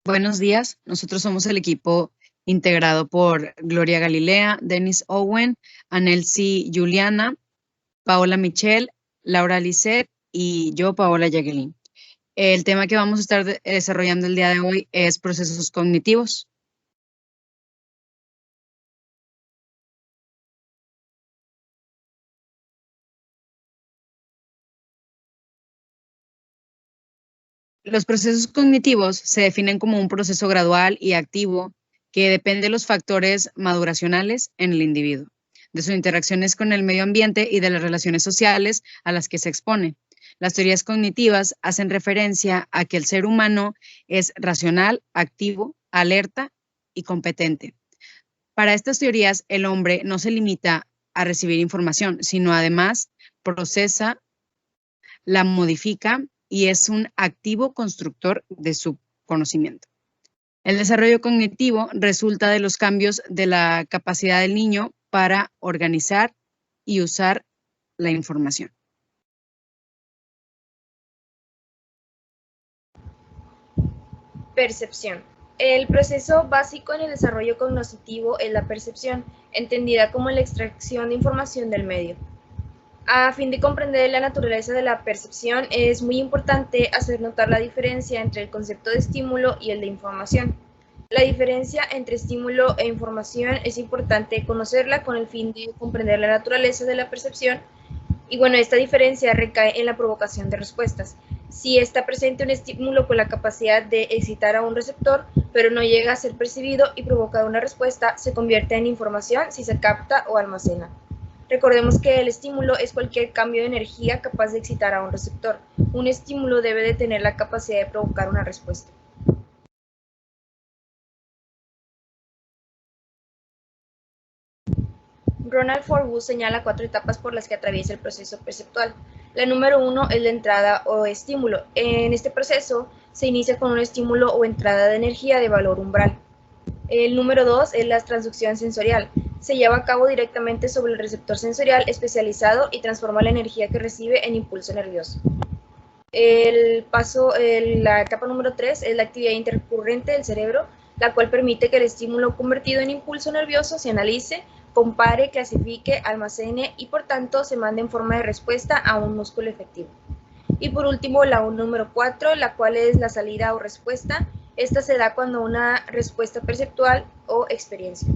Buenos días, nosotros somos el equipo integrado por Gloria Galilea, Dennis Owen, Anelsi Juliana, Paola Michelle, Laura Lisset y yo, Paola Yaguelín. El tema que vamos a estar desarrollando el día de hoy es procesos cognitivos. Los procesos cognitivos se definen como un proceso gradual y activo que depende de los factores maduracionales en el individuo, de sus interacciones con el medio ambiente y de las relaciones sociales a las que se expone. Las teorías cognitivas hacen referencia a que el ser humano es racional, activo, alerta y competente. Para estas teorías, el hombre no se limita a recibir información, sino además procesa, la modifica y es un activo constructor de su conocimiento. El desarrollo cognitivo resulta de los cambios de la capacidad del niño para organizar y usar la información. Percepción. El proceso básico en el desarrollo cognitivo es la percepción, entendida como la extracción de información del medio. A fin de comprender la naturaleza de la percepción, es muy importante hacer notar la diferencia entre el concepto de estímulo y el de información. La diferencia entre estímulo e información es importante conocerla con el fin de comprender la naturaleza de la percepción. Y bueno, esta diferencia recae en la provocación de respuestas. Si está presente un estímulo con la capacidad de excitar a un receptor, pero no llega a ser percibido y provoca una respuesta, se convierte en información si se capta o almacena. Recordemos que el estímulo es cualquier cambio de energía capaz de excitar a un receptor. Un estímulo debe de tener la capacidad de provocar una respuesta. Ronald Forwood señala 4 etapas por las que atraviesa el proceso perceptual. La número 1 es la entrada o estímulo. En este proceso se inicia con un estímulo o entrada de energía de valor umbral. El número 2 es la transducción sensorial. Se lleva a cabo directamente sobre el receptor sensorial especializado y transforma la energía que recibe en impulso nervioso. La etapa número 3 es la actividad intercurrente del cerebro, la cual permite que el estímulo convertido en impulso nervioso se analice, compare, clasifique, almacene y por tanto se mande en forma de respuesta a un músculo efectivo. Y por último, la número 4, la cual es la salida o respuesta. Esta se da cuando una respuesta perceptual o experiencia.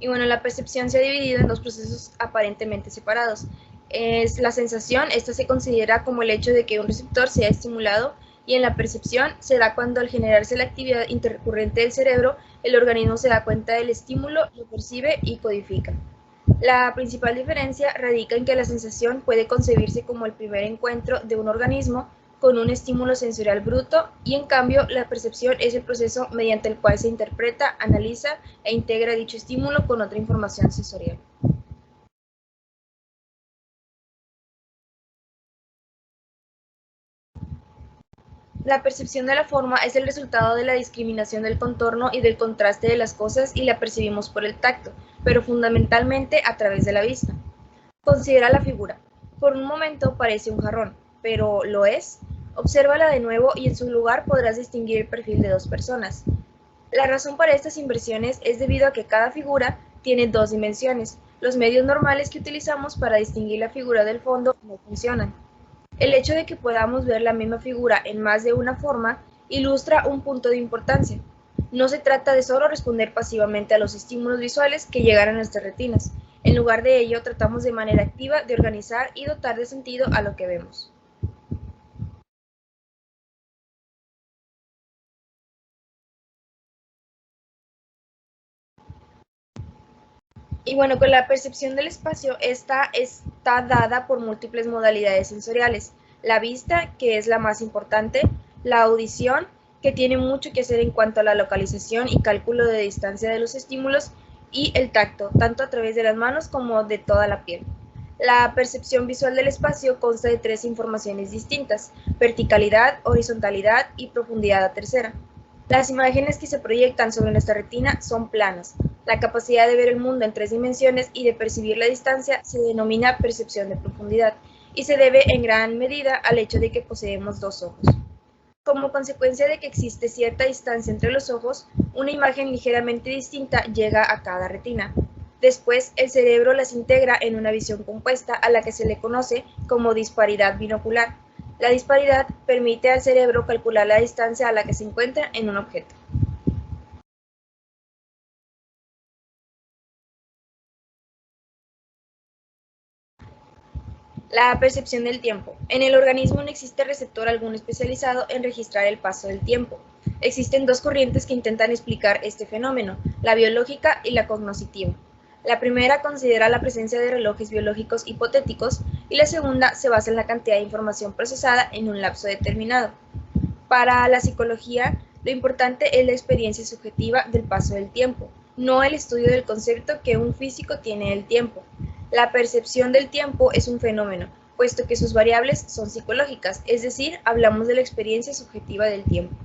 Y bueno, la percepción se ha dividido en dos procesos aparentemente separados. Es la sensación, esta se considera como el hecho de que un receptor sea estimulado, y en la percepción se da cuando al generarse la actividad intercurrente del cerebro, el organismo se da cuenta del estímulo, lo percibe y codifica. La principal diferencia radica en que la sensación puede concebirse como el primer encuentro de un organismo con un estímulo sensorial bruto, y en cambio la percepción es el proceso mediante el cual se interpreta, analiza e integra dicho estímulo con otra información sensorial. La percepción de la forma es el resultado de la discriminación del contorno y del contraste de las cosas, y la percibimos por el tacto, pero fundamentalmente a través de la vista. Considera la figura. Por un momento parece un jarrón, pero ¿lo es? Obsérvala de nuevo y en su lugar podrás distinguir el perfil de dos personas. La razón para estas inversiones es debido a que cada figura tiene dos dimensiones. Los medios normales que utilizamos para distinguir la figura del fondo no funcionan. El hecho de que podamos ver la misma figura en más de una forma ilustra un punto de importancia. No se trata de solo responder pasivamente a los estímulos visuales que llegan a nuestras retinas. En lugar de ello, tratamos de manera activa de organizar y dotar de sentido a lo que vemos. Y bueno, con la percepción del espacio, esta está dada por múltiples modalidades sensoriales. La vista, que es la más importante, la audición, que tiene mucho que hacer en cuanto a la localización y cálculo de distancia de los estímulos, y el tacto, tanto a través de las manos como de toda la piel. La percepción visual del espacio consta de 3 informaciones distintas: verticalidad, horizontalidad y profundidad a tercera. Las imágenes que se proyectan sobre nuestra retina son planas. La capacidad de ver el mundo en 3 dimensiones y de percibir la distancia se denomina percepción de profundidad. y se debe en gran medida al hecho de que poseemos dos ojos. Como consecuencia de que existe cierta distancia entre los ojos, una imagen ligeramente distinta llega a cada retina. Después, el cerebro las integra en una visión compuesta a la que se le conoce como disparidad binocular. La disparidad permite al cerebro calcular la distancia a la que se encuentra en un objeto. La percepción del tiempo. En el organismo no existe receptor alguno especializado en registrar el paso del tiempo. Existen dos corrientes que intentan explicar este fenómeno, la biológica y la cognoscitiva. La primera considera la presencia de relojes biológicos hipotéticos y la segunda se basa en la cantidad de información procesada en un lapso determinado. Para la psicología, lo importante es la experiencia subjetiva del paso del tiempo, no el estudio del concepto que un físico tiene del tiempo. La percepción del tiempo es un fenómeno, puesto que sus variables son psicológicas, es decir, hablamos de la experiencia subjetiva del tiempo.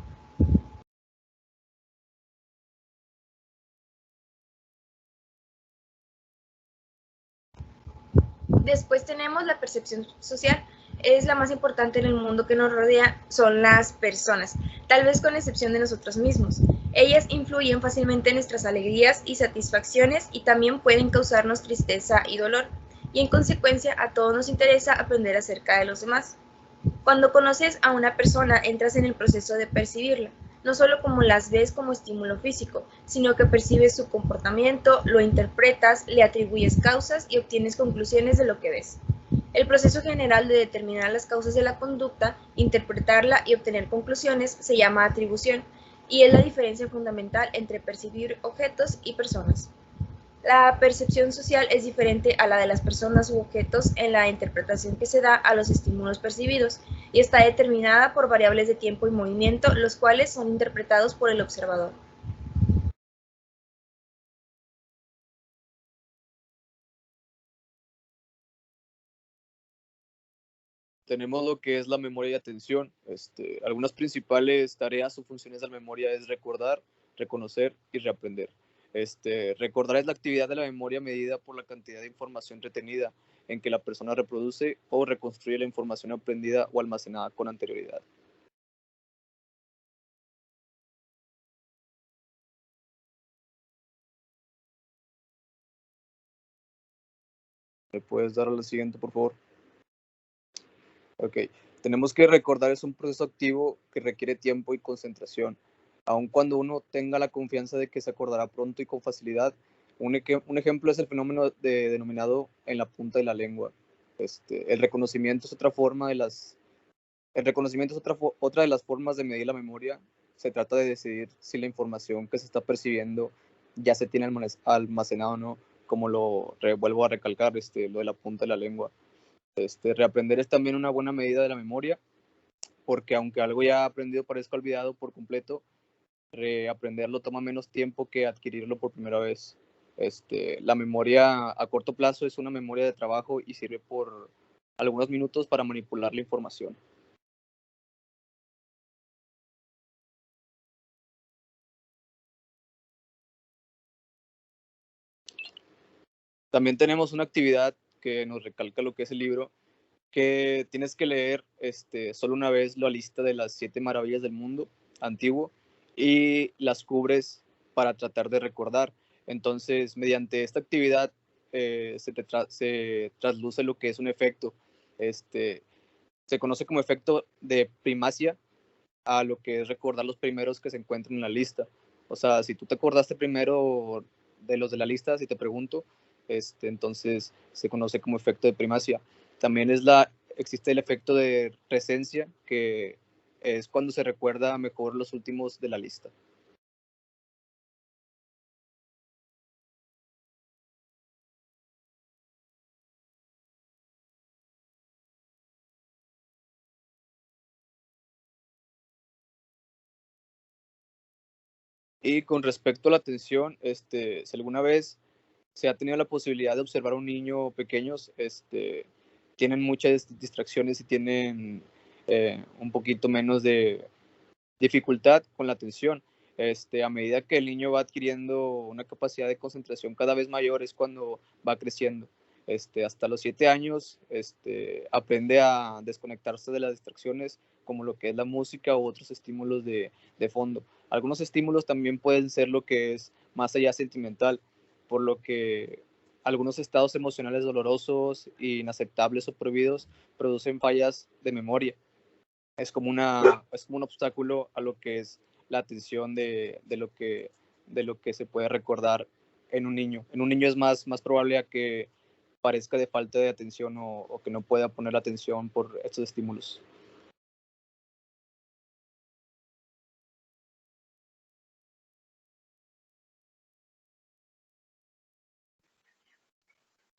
Después tenemos la percepción social. Es la más importante en el mundo que nos rodea, son las personas, tal vez con excepción de nosotros mismos. Ellas influyen fácilmente en nuestras alegrías y satisfacciones y también pueden causarnos tristeza y dolor. Y en consecuencia a todos nos interesa aprender acerca de los demás. Cuando conoces a una persona, entras en el proceso de percibirla, no solo como las ves como estímulo físico, sino que percibes su comportamiento, lo interpretas, le atribuyes causas y obtienes conclusiones de lo que ves. El proceso general de determinar las causas de la conducta, interpretarla y obtener conclusiones se llama atribución, y es la diferencia fundamental entre percibir objetos y personas. La percepción social es diferente a la de las personas u objetos en la interpretación que se da a los estímulos percibidos y está determinada por variables de tiempo y movimiento, los cuales son interpretados por el observador. Tenemos lo que es la memoria y atención. Algunas principales tareas o funciones de la memoria es recordar, reconocer y reaprender. Recordar es la actividad de la memoria medida por la cantidad de información retenida en que la persona reproduce o reconstruye la información aprendida o almacenada con anterioridad. ¿Me puedes dar a la siguiente, por favor? Ok. Tenemos que recordar es un proceso activo que requiere tiempo y concentración. Aun cuando uno tenga la confianza de que se acordará pronto y con facilidad, un ejemplo es el fenómeno denominado en la punta de la lengua. El reconocimiento es otra forma de las, el reconocimiento es otra de las formas de medir la memoria. Se trata de decidir si la información que se está percibiendo ya se tiene almacenado o no, como vuelvo a recalcar, lo de la punta de la lengua. Reaprender es también una buena medida de la memoria, porque aunque algo ya aprendido parezca olvidado por completo, reaprenderlo toma menos tiempo que adquirirlo por primera vez. La memoria a corto plazo es una memoria de trabajo y sirve por algunos minutos para manipular la información. También tenemos una actividad que nos recalca lo que es el libro, que tienes que leer solo una vez la lista de las 7 maravillas del mundo antiguo y las cubres para tratar de recordar. Entonces, mediante esta actividad se trasluce lo que es un efecto. Se conoce como efecto de primacia a lo que es recordar los primeros que se encuentran en la lista. O sea, si tú te acordaste primero de los de la lista, si te pregunto, entonces se conoce como efecto de primacia. También existe el efecto de recencia, que es cuando se recuerda mejor los últimos de la lista. Y con respecto a la atención, si alguna vez se ha tenido la posibilidad de observar a un niño pequeños, tienen muchas distracciones y tienen un poquito menos de dificultad con la atención. A medida que el niño va adquiriendo una capacidad de concentración cada vez mayor es cuando va creciendo. hasta los 7 años, aprende a desconectarse de las distracciones, como lo que es la música u otros estímulos de fondo. Algunos estímulos también pueden ser lo que es más allá sentimental, por lo que algunos estados emocionales dolorosos, inaceptables o prohibidos producen fallas de memoria. Es como un obstáculo a lo que es la atención de lo que se puede recordar en un niño. En un niño es más probable a que parezca de falta de atención o que no pueda poner la atención por estos estímulos.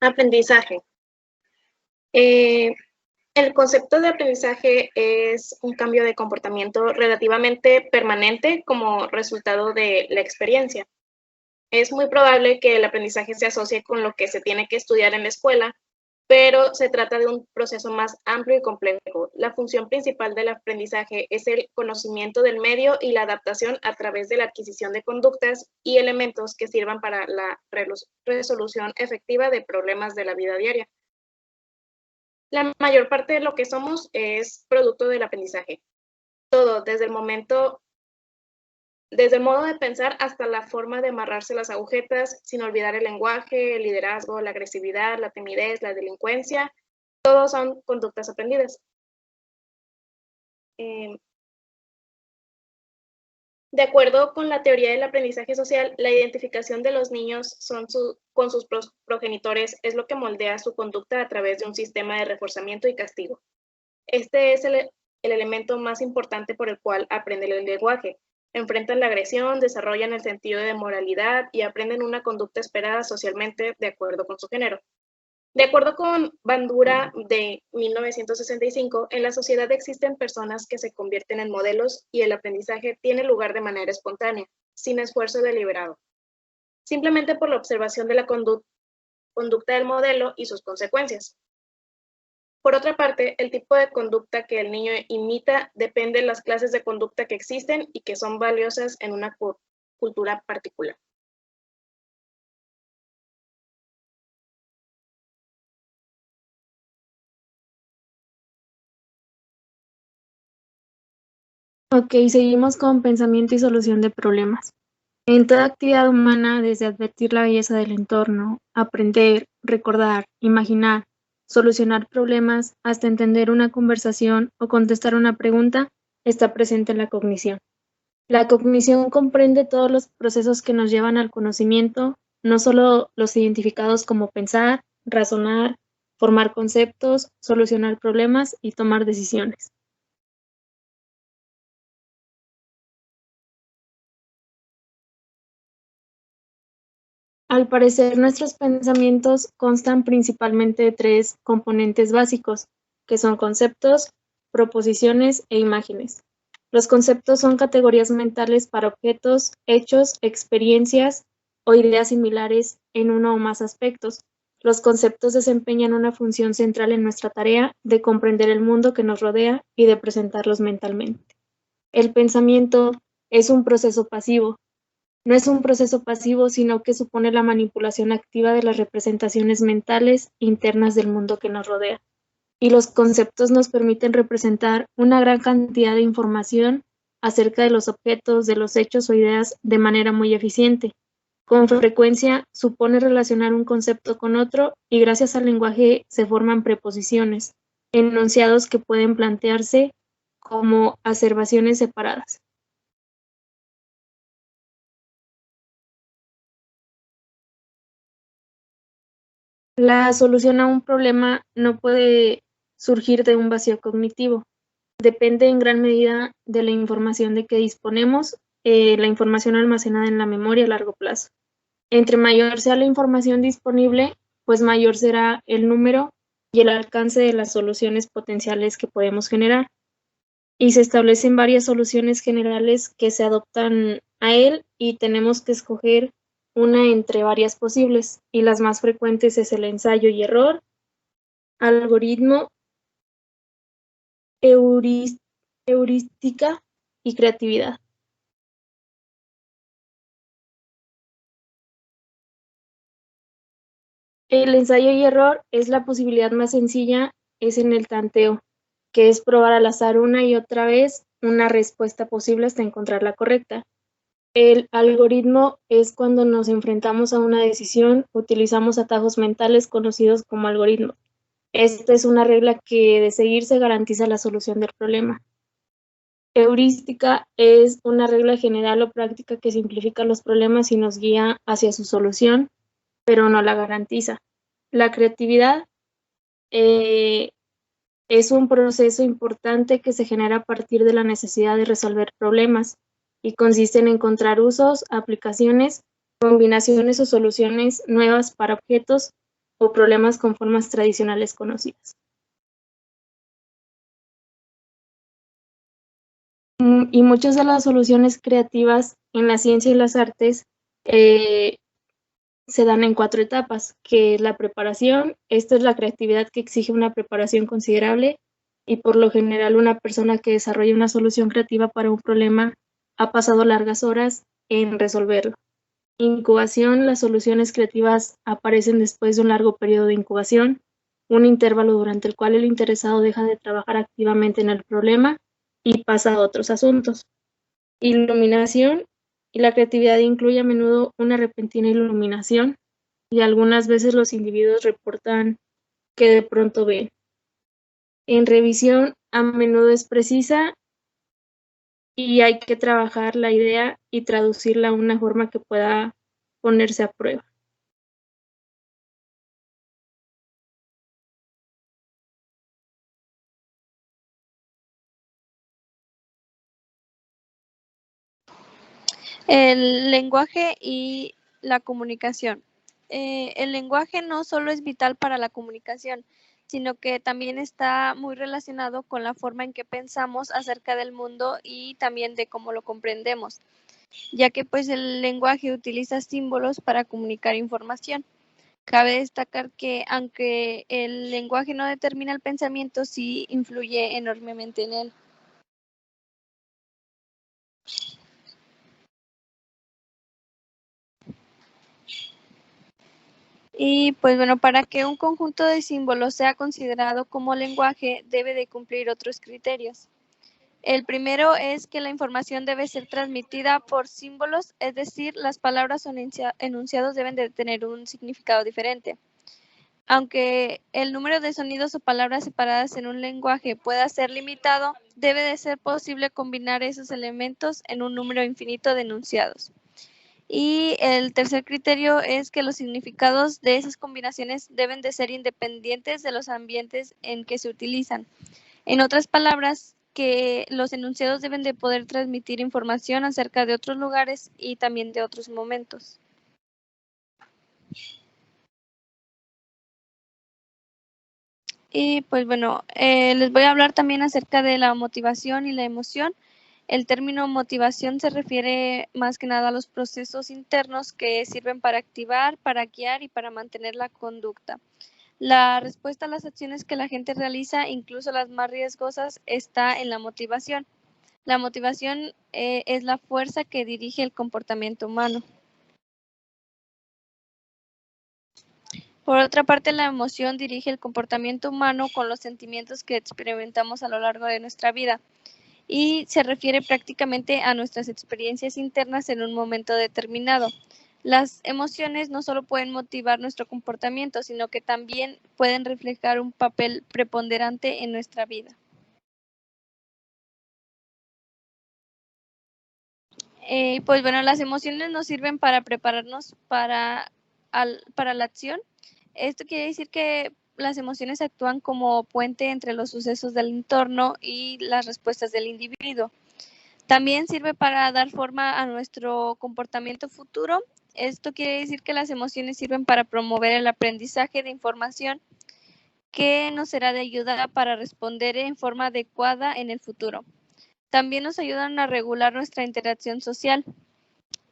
Aprendizaje. El concepto de aprendizaje es un cambio de comportamiento relativamente permanente como resultado de la experiencia. Es muy probable que el aprendizaje se asocie con lo que se tiene que estudiar en la escuela, pero se trata de un proceso más amplio y complejo. La función principal del aprendizaje es el conocimiento del medio y la adaptación a través de la adquisición de conductas y elementos que sirvan para la resolución efectiva de problemas de la vida diaria. La mayor parte de lo que somos es producto del aprendizaje. Todo, desde el modo de pensar hasta la forma de amarrarse las agujetas, sin olvidar el lenguaje, el liderazgo, la agresividad, la timidez, la delincuencia, todos son conductas aprendidas. De acuerdo con la teoría del aprendizaje social, la identificación de los niños con sus progenitores es lo que moldea su conducta a través de un sistema de reforzamiento y castigo. Este es el elemento más importante por el cual aprenden el lenguaje. Enfrentan la agresión, desarrollan el sentido de moralidad y aprenden una conducta esperada socialmente de acuerdo con su género. De acuerdo con Bandura de 1965, en la sociedad existen personas que se convierten en modelos y el aprendizaje tiene lugar de manera espontánea, sin esfuerzo deliberado, simplemente por la observación de la conducta del modelo y sus consecuencias. Por otra parte, el tipo de conducta que el niño imita depende de las clases de conducta que existen y que son valiosas en una cultura particular. Ok, seguimos con pensamiento y solución de problemas. En toda actividad humana, desde advertir la belleza del entorno, aprender, recordar, imaginar, solucionar problemas, hasta entender una conversación o contestar una pregunta, está presente la cognición. La cognición comprende todos los procesos que nos llevan al conocimiento, no solo los identificados como pensar, razonar, formar conceptos, solucionar problemas y tomar decisiones. Al parecer, nuestros pensamientos constan principalmente de 3 componentes básicos, que son conceptos, proposiciones e imágenes. Los conceptos son categorías mentales para objetos, hechos, experiencias o ideas similares en uno o más aspectos. Los conceptos desempeñan una función central en nuestra tarea de comprender el mundo que nos rodea y de presentarlos mentalmente. El pensamiento es un proceso pasivo. No es un proceso pasivo, sino que supone la manipulación activa de las representaciones mentales internas del mundo que nos rodea. Y los conceptos nos permiten representar una gran cantidad de información acerca de los objetos, de los hechos o ideas de manera muy eficiente. Con frecuencia supone relacionar un concepto con otro y gracias al lenguaje se forman preposiciones, enunciados que pueden plantearse como aservaciones separadas. La solución a un problema no puede surgir de un vacío cognitivo. Depende en gran medida de la información de que disponemos, la información almacenada en la memoria a largo plazo. Entre mayor sea la información disponible, pues mayor será el número y el alcance de las soluciones potenciales que podemos generar. Y se establecen varias soluciones generales que se adoptan a él y tenemos que escoger una entre varias posibles, y las más frecuentes es el ensayo y error, algoritmo, heurística y creatividad. El ensayo y error es la posibilidad más sencilla, es en el tanteo, que es probar al azar una y otra vez una respuesta posible hasta encontrar la correcta. El algoritmo es cuando nos enfrentamos a una decisión, utilizamos atajos mentales conocidos como algoritmos. Esta es una regla que de seguirse garantiza la solución del problema. Heurística es una regla general o práctica que simplifica los problemas y nos guía hacia su solución, pero no la garantiza. La creatividad es un proceso importante que se genera a partir de la necesidad de resolver problemas y consiste en encontrar usos, aplicaciones, combinaciones o soluciones nuevas para objetos o problemas con formas tradicionales conocidas. Y muchas de las soluciones creativas en la ciencia y las artes se dan en 4 etapas, que es la preparación. Esta es la creatividad que exige una preparación considerable y por lo general una persona que desarrolla una solución creativa para un problema ha pasado largas horas en resolverlo. Incubación, las soluciones creativas aparecen después de un largo periodo de incubación, un intervalo durante el cual el interesado deja de trabajar activamente en el problema y pasa a otros asuntos. Iluminación, y la creatividad incluye a menudo una repentina iluminación y algunas veces los individuos reportan que de pronto ven. En revisión, a menudo es precisa y hay que trabajar la idea y traducirla a una forma que pueda ponerse a prueba. El lenguaje y la comunicación. El lenguaje no solo es vital para la comunicación, sino que también está muy relacionado con la forma en que pensamos acerca del mundo y también de cómo lo comprendemos, ya que pues el lenguaje utiliza símbolos para comunicar información. Cabe destacar que aunque el lenguaje no determina el pensamiento, sí influye enormemente en él. Y pues bueno, para que un conjunto de símbolos sea considerado como lenguaje, debe de cumplir otros criterios. El primero es que la información debe ser transmitida por símbolos, es decir, las palabras o enunciados deben de tener un significado diferente. Aunque el número de sonidos o palabras separadas en un lenguaje pueda ser limitado, debe de ser posible combinar esos elementos en un número infinito de enunciados. Y el tercer criterio es que los significados de esas combinaciones deben de ser independientes de los ambientes en que se utilizan. En otras palabras, que los enunciados deben de poder transmitir información acerca de otros lugares y también de otros momentos. Y pues bueno, les voy a hablar también acerca de la motivación y la emoción. El término motivación se refiere más que nada a los procesos internos que sirven para activar, para guiar y para mantener la conducta. La respuesta a las acciones que la gente realiza, incluso las más riesgosas, está en la motivación. La motivación es la fuerza que dirige el comportamiento humano. Por otra parte, la emoción dirige el comportamiento humano con los sentimientos que experimentamos a lo largo de nuestra vida y se refiere prácticamente a nuestras experiencias internas en un momento determinado. Las emociones no solo pueden motivar nuestro comportamiento, sino que también pueden reflejar un papel preponderante en nuestra vida. Pues bueno, las emociones nos sirven para prepararnos para la acción. Esto quiere decir que las emociones actúan como puente entre los sucesos del entorno y las respuestas del individuo. También sirve para dar forma a nuestro comportamiento futuro. Esto quiere decir que las emociones sirven para promover el aprendizaje de información que nos será de ayuda para responder en forma adecuada en el futuro. También nos ayudan a regular nuestra interacción social.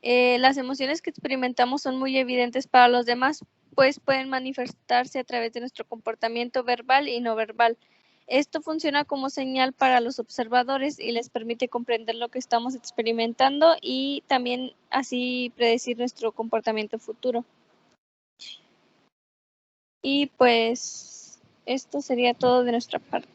Las emociones que experimentamos son muy evidentes para los demás, pues pueden manifestarse a través de nuestro comportamiento verbal y no verbal. Esto funciona como señal para los observadores y les permite comprender lo que estamos experimentando y también así predecir nuestro comportamiento futuro. Y pues esto sería todo de nuestra parte.